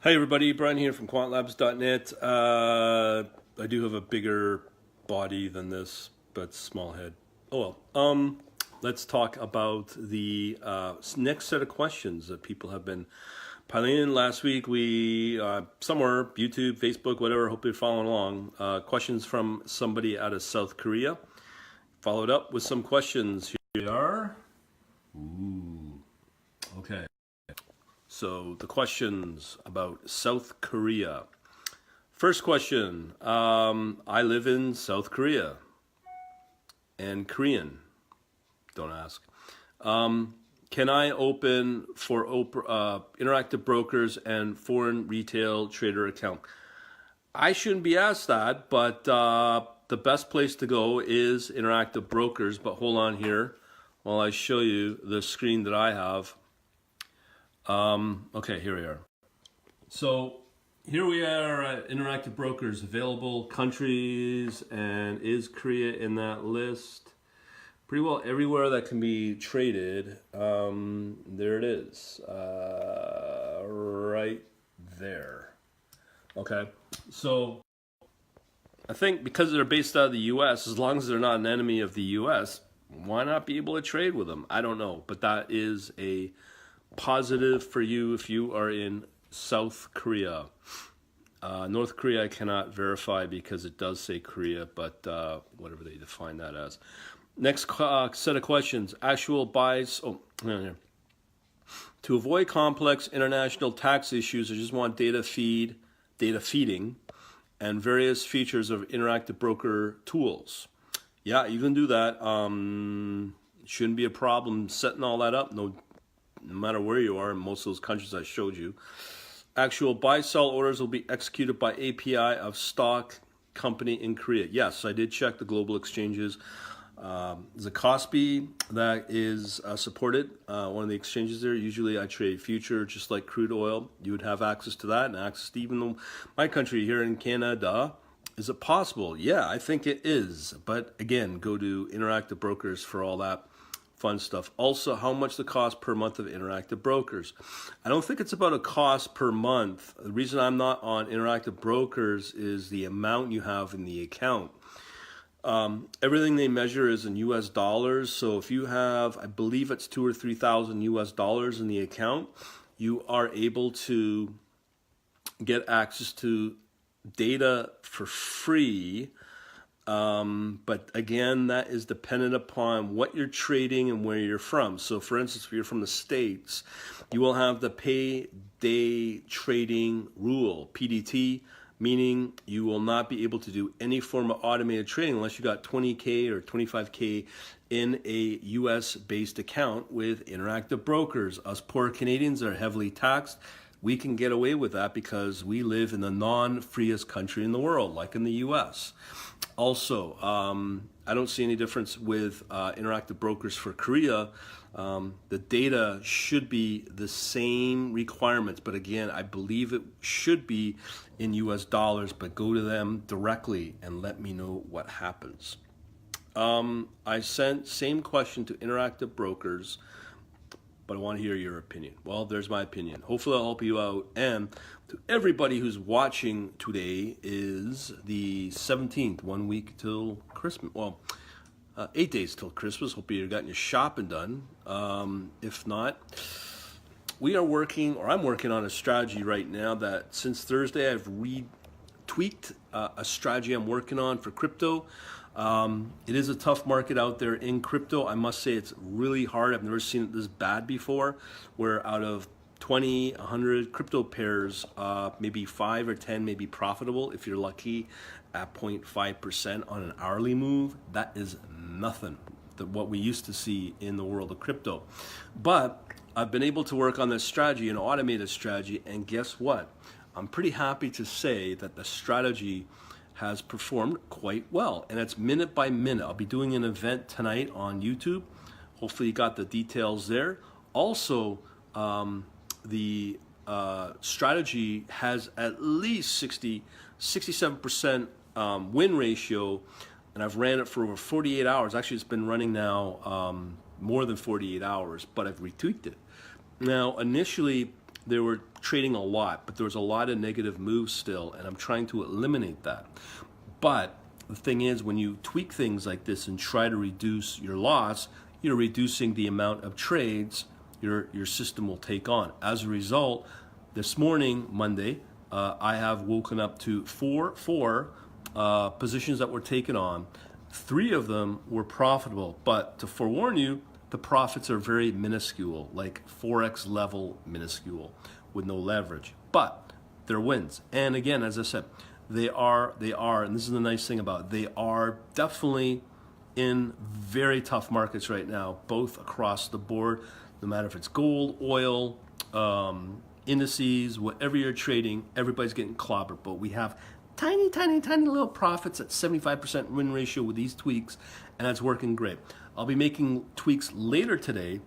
Hi everybody, Brian here from quantlabs.net. I do have a bigger body than this, but small head. Oh well. Let's talk about the next set of questions that people have been piling in. Last week we, somewhere, YouTube, Facebook, whatever, hope you're following along, questions from somebody out of South Korea. Followed up with some questions. Here we are. Ooh, okay. So the questions about South Korea. First question, I live in South Korea and Korean, don't ask. Can I open for interactive brokers and foreign retail trader account? I shouldn't be asked that, but the best place to go is interactive brokers. But hold on here while I show you the screen that I have. Okay, here we are. So here we are at interactive brokers, available countries, and is Korea in that list? Pretty well everywhere that can be traded. There it is, right there. Okay, so I think because they're based out of the U.S., as long as they're not an enemy of the U.S., why not be able to trade with them? I don't know, but that is a positive for you if you are in South Korea. North Korea I cannot verify because it does say Korea, but whatever they define that as. Next set of questions. Actual buys. Oh, here. To avoid complex international tax issues, I just want data feeding, and various features of interactive broker tools. Yeah, you can do that. Shouldn't be a problem setting all that up. No matter where you are in most of those countries I showed you. Actual buy-sell orders will be executed by API of stock company in Korea. Yes, I did check the global exchanges. There's a Kospi that is supported, one of the exchanges there. Usually I trade future, just like crude oil. You would have access to that and access to even my country here in Canada. Is it possible? Yeah, I think it is. But again, go to interactive brokers for all that fun stuff. Also, how much the cost per month of interactive brokers. I don't think it's about a cost per month. The reason I'm not on interactive brokers is the amount you have in the account. Everything they measure is in US dollars. So if you have, I believe it's 2,000 or 3,000 US dollars in the account, you are able to get access to data for free. But again, that is dependent upon what you're trading and where you're from. So for instance, if you're from the States, you will have the pay day trading rule, PDT, meaning you will not be able to do any form of automated trading unless you got 20K or 25K in a US based account with interactive brokers. Us poor Canadians are heavily taxed. We can get away with that because we live in the non-freest country in the world, like in the US. Also, I don't see any difference with interactive brokers for Korea. The data should be the same requirements, but again, I believe it should be in US dollars, but go to them directly and let me know what happens. I sent same question to interactive brokers, but I want to hear your opinion. Well, there's my opinion. Hopefully I'll help you out. And to everybody who's watching today is the 17th, 1 week till Christmas. Well, 8 days till Christmas. Hope you've gotten your shopping done. If not, we are working, or I'm working on a strategy right now that since Thursday I've tweaked a strategy I'm working on for crypto. It is a tough market out there in crypto. I must say it's really hard. I've never seen it this bad before, where out of 20, 100 crypto pairs, maybe 5 or 10 may be profitable if you're lucky at 0.5% on an hourly move. That is nothing than what we used to see in the world of crypto. But I've been able to work on this strategy, an automated strategy, and guess what? I'm pretty happy to say that the strategy has performed quite well, and it's minute by minute. I'll be doing an event tonight on YouTube. Hopefully you got the details there. Also, the strategy has at least 67% win ratio, and I've ran it for over 48 hours. Actually, it's been running now more than 48 hours, but I've retweaked it. Now, initially, they were trading a lot, but there was a lot of negative moves still, and I'm trying to eliminate that. But the thing is, when you tweak things like this and try to reduce your loss, you're reducing the amount of trades your system will take on. As a result, this morning, Monday, I have woken up to four positions that were taken on. 3 of them were profitable, but to forewarn you, the profits are very minuscule, like 4x level minuscule with no leverage. But they're wins. And again, as I said, they are, and this is the nice thing about it, they are definitely in very tough markets right now, both across the board, no matter if it's gold, oil, indices, whatever you're trading, everybody's getting clobbered. But we have tiny little profits at 75% win ratio with these tweaks, and that's working great. I'll be making tweaks later today.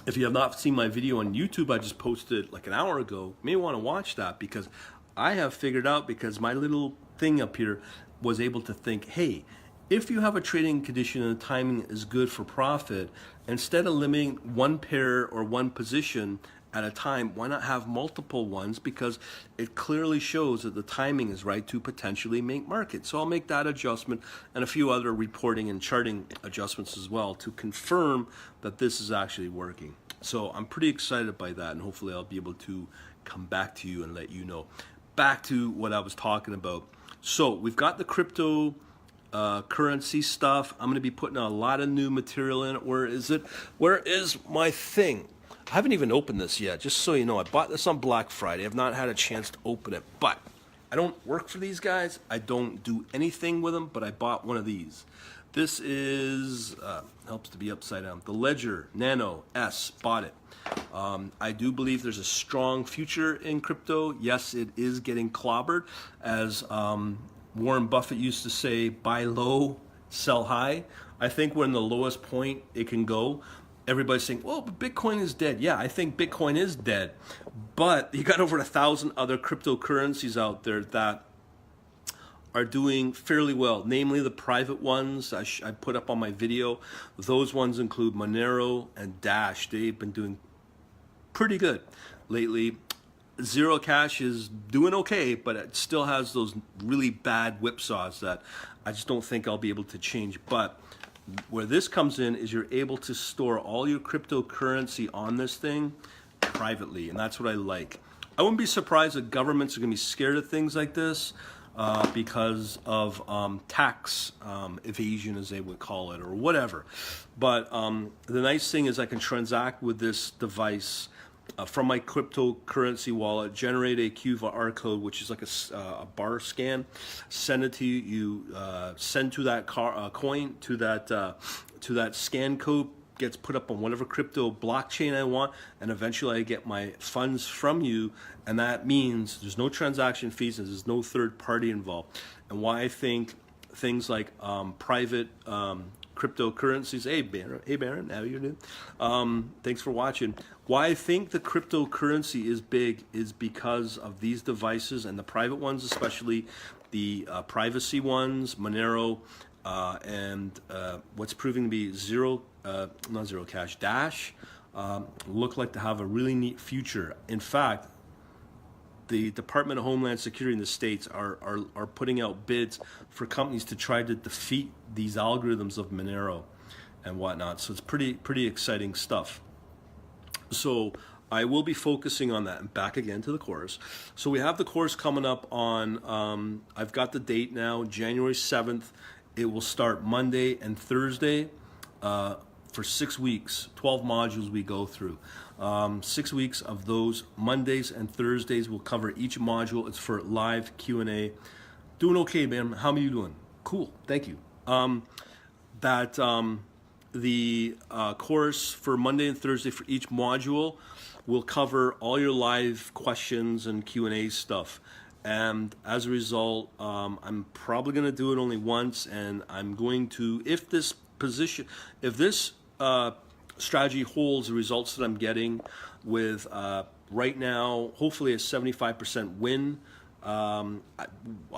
If you have not seen my video on YouTube, I just posted like an hour ago. You may want to watch that, because I have figured out, because my little thing up here was able to think, hey, if you have a trading condition and the timing is good for profit, instead of limiting one pair or one position at a time, why not have multiple ones? Because it clearly shows that the timing is right to potentially make market. So I'll make that adjustment and a few other reporting and charting adjustments as well to confirm that this is actually working. So I'm pretty excited by that, and hopefully I'll be able to come back to you and let you know. Back to what I was talking about. So we've got the crypto currency stuff. I'm going to be putting a lot of new material in it. Where is it? Where is my thing? I haven't even opened this yet, just so you know. I bought this on Black Friday. I've not had a chance to open it, but I don't work for these guys. I don't do anything with them, but I bought one of these. This is, helps to be upside down, the Ledger Nano S. Bought it. I do believe there's a strong future in crypto. Yes, it is getting clobbered. As Warren Buffett used to say, buy low, sell high. I think we're in the lowest point it can go. Everybody's saying, well, but Bitcoin is dead. Yeah, I think Bitcoin is dead. But you got over 1,000 other cryptocurrencies out there that are doing fairly well, namely the private ones I put up on my video. Those ones include Monero and Dash. They've been doing pretty good lately. Zero Cash is doing okay, but it still has those really bad whipsaws that I just don't think I'll be able to change. But where this comes in is you're able to store all your cryptocurrency on this thing privately, and that's what I like. I wouldn't be surprised that governments are going to be scared of things like this because of tax evasion, as they would call it, or whatever. But the nice thing is I can transact with this device from my cryptocurrency wallet, generate a QR code, which is like a bar scan, send it to you. You send to that coin to that scan code, gets put up on whatever crypto blockchain I want, and eventually I get my funds from you. And that means there's no transaction fees and there's no third party involved. And why I think things like private cryptocurrencies. Hey Baron, how you doing? Thanks for watching. Why I think the cryptocurrency is big is because of these devices, and the private ones, especially the privacy ones, Monero, and what's proving to be not Zero Cash, Dash, look like to have a really neat future. In fact, the Department of Homeland Security in the States are putting out bids for companies to try to defeat these algorithms of Monero and whatnot. So it's pretty exciting stuff. So I will be focusing on that. And back again to the course. So we have the course coming up on, I've got the date now, January 7th. It will start Monday and Thursday for 6 weeks, 12 modules we go through. 6 weeks of those Mondays and Thursdays will cover each module. It's for live Q&A. Doing okay, man. How are you doing? Cool. Thank you. The course for Monday and Thursday for each module will cover all your live questions and Q&A stuff. And as a result, I'm probably going to do it only once, and I'm going to, if this strategy holds the results that I'm getting with right now, hopefully a 75% win, I'm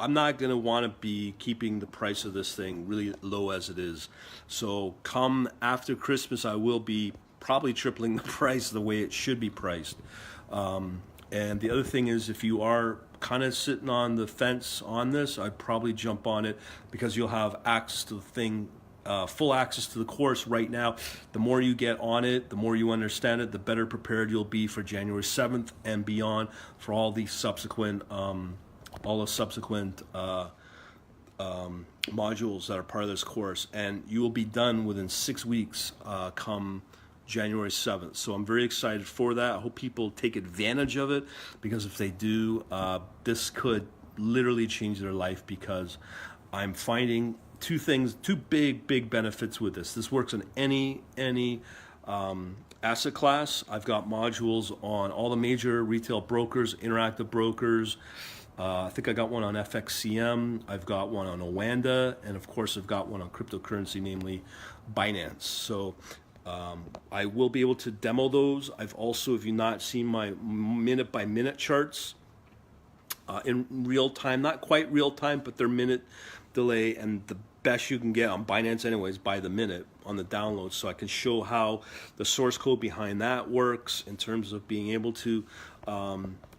not going to want to be keeping the price of this thing really low as it is. So come after Christmas, I will be probably tripling the price the way it should be priced. And the other thing is, if you are kind of sitting on the fence on this, I'd probably jump on it, because you'll have access to the thing, full access to the course right now. The more you get on it, the more you understand it, the better prepared you'll be for January 7th and beyond, for all the subsequent modules that are part of this course. And you will be done within 6 weeks come January 7th. So I'm very excited for that. I hope people take advantage of it, because if they do, this could literally change their life, because I'm finding two big benefits with this. This works in any asset class. I've got modules on all the major retail brokers, interactive brokers. I think I got one on FXCM. I've got one on Oanda, and of course I've got one on cryptocurrency, namely Binance. So I will be able to demo those. I've also, if you've not seen my minute-by-minute charts in real time, not quite real time, but they're minute delay, and the best you can get on Binance anyways, by the minute on the download. So I can show how the source code behind that works in terms of being able to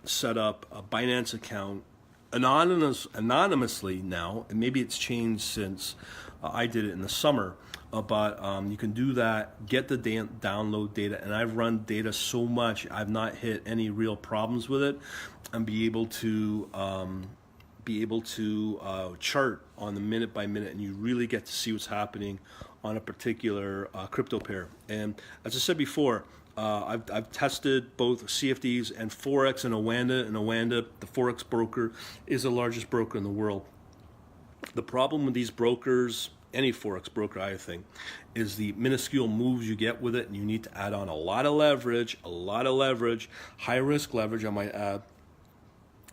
set up a Binance account anonymously now, and maybe it's changed since I did it in the summer. But you can do that, get the download data, and I've run data so much, I've not hit any real problems with it, and be able to chart on the minute by minute, and you really get to see what's happening on a particular crypto pair. And as I said before, I've tested both CFDs and Forex and Oanda. And Oanda, the Forex broker, is the largest broker in the world. The problem with these brokers, any Forex broker, I think, is the minuscule moves you get with it, and you need to add on a lot of leverage, high risk leverage, I might add,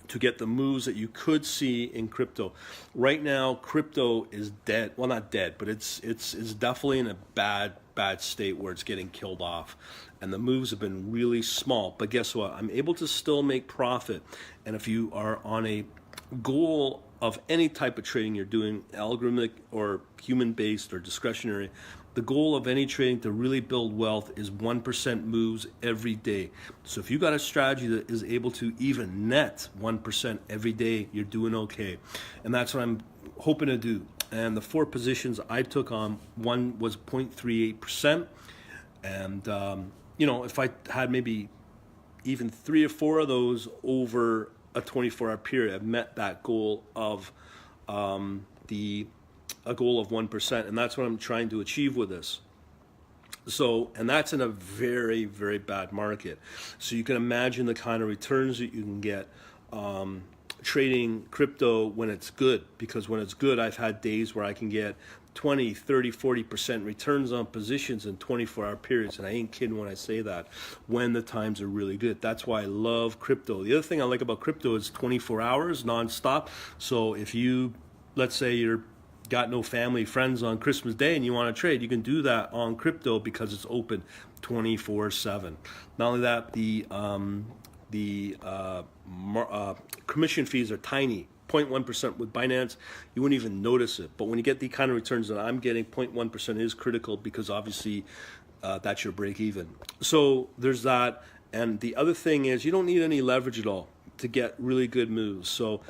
to get the moves that you could see in crypto. Right now, crypto is dead. Well, not dead, but it's definitely in a bad state where it's getting killed off. And the moves have been really small. But guess what? I'm able to still make profit. And if you are on a goal of any type of trading you're doing, algorithmic or human-based or discretionary, the goal of any trading to really build wealth is 1% moves every day. So if you got a strategy that is able to even net 1% every day, you're doing okay. And that's what I'm hoping to do. And the 4 positions I took on, one was 0.38%. And, if I had maybe even 3 or 4 of those over a 24-hour period, I've met that goal of a goal of 1%, and that's what I'm trying to achieve with this. So, and that's in a very, very bad market. So you can imagine the kind of returns that you can get trading crypto when it's good, because when it's good, I've had days where I can get 20, 30, 40% returns on positions in 24-hour periods, and I ain't kidding when I say that, when the times are really good. That's why I love crypto. The other thing I like about crypto is 24 hours nonstop. So if you, let's say you're got no family, friends on Christmas Day and you want to trade, you can do that on crypto because it's open 24/7. Not only that, the commission fees are tiny, 0.1% with Binance. You wouldn't even notice it. But when you get the kind of returns that I'm getting, 0.1% is critical, because obviously that's your break even. So there's that. And the other thing is, you don't need any leverage at all to get really good moves. So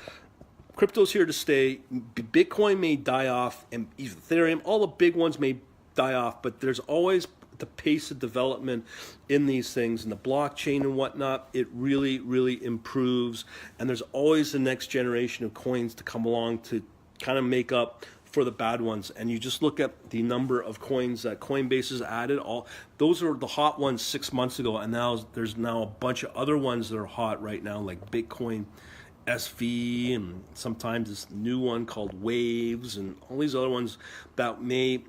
crypto's here to stay. Bitcoin may die off, and Ethereum, all the big ones may die off, but there's always the pace of development in these things, and the blockchain and whatnot, it really, really improves. And there's always the next generation of coins to come along to kind of make up for the bad ones. And you just look at the number of coins that Coinbase has added. All those are the hot ones 6 months ago, and now there's now a bunch of other ones that are hot right now, like Bitcoin SV, and sometimes this new one called Waves, and all these other ones that may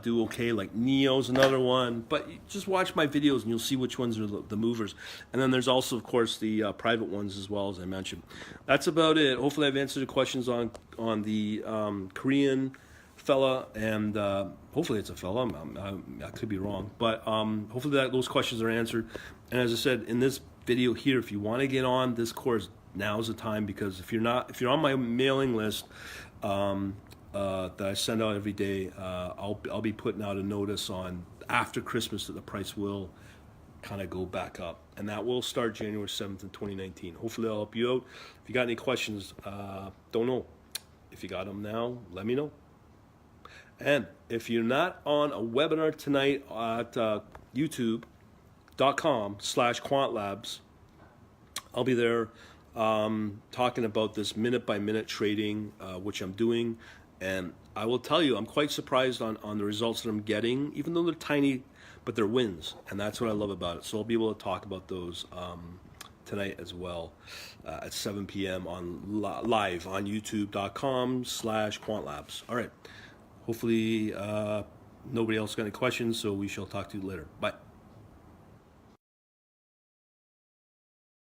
do okay, like Neo's another one. But you just watch my videos and you'll see which ones are the movers. And then there's also, of course, the private ones as well, as I mentioned. That's about it. Hopefully I've answered the questions on the Korean fella, and hopefully it's a fella. I could be wrong, but hopefully those questions are answered. And as I said in this video here, if you want to get on this course, now's the time, because if you're on my mailing list that I send out every day, I'll be putting out a notice on after Christmas that the price will kind of go back up. And that will start January 7th in 2019. Hopefully I'll help you out. If you got any questions, don't know. If you got them now, let me know. And if you're not on a webinar tonight at youtube.com/quantlabs, I'll be there talking about this minute-by-minute trading, which I'm doing. And I will tell you, I'm quite surprised on the results that I'm getting, even though they're tiny, but they're wins. And that's what I love about it. So I'll be able to talk about those tonight as well at 7 p.m. on live on youtube.com/quantlabs. All right. Hopefully nobody else got any questions, so we shall talk to you later. Bye.